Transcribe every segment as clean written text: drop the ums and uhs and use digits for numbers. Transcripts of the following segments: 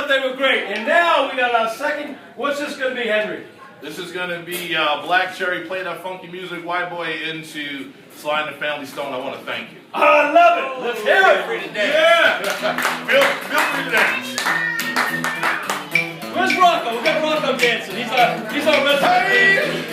they were great. And now we got our second. What's this going to be, Henry? This is going to be Black Cherry. Play that funky music, white boy, into Sly and the Family Stone. I want to thank you. I love it. Let's hear it. Free to dance. Yeah. feel free to dance. Where's Rocco? We got Rocco dancing. He's our resident. Hey.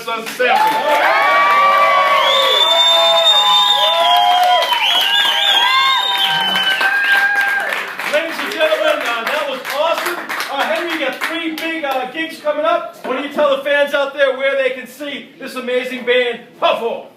Sons of Sanford. Ladies and gentlemen, that was awesome. Henry, you got 3 big gigs coming up. What do you tell the fans out there where they can see this amazing band perform? All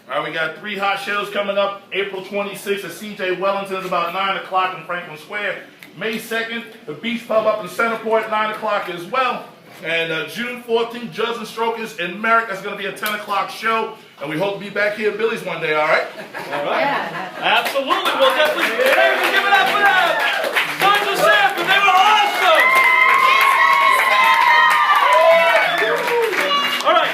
right, we got 3 hot shows coming up. April 26th at CJ Wellington's about 9 o'clock in Franklin Square. May 2nd, the Beach Pub up in Centerport at 9 o'clock as well. And June 14th, Judds and Strokers in Merrick. That's going to be a 10 o'clock show. And we hope to be back here at Billy's one day, all right? All right. Yeah. Absolutely. We'll definitely give it up for that. Sons of Sanford, they were awesome. All right.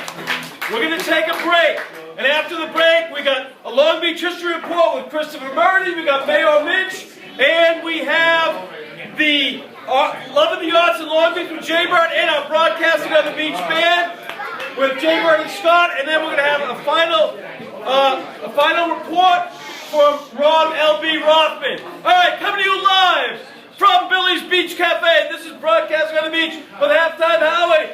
We're going to take a break. And after the break, we got a Long Beach History Report with Christopher Murray. We got Mayor Mitch. And we have the Love of the Arts in Long Beach with Jay Bird and our Broadcasting on the Beach band with Jay Bird and Scott. And then we're going to have a final report from Rob L.B. Rothman. All right, coming to you live from Billy's Beach Cafe. This is Broadcasting on the Beach with Halftime Howie.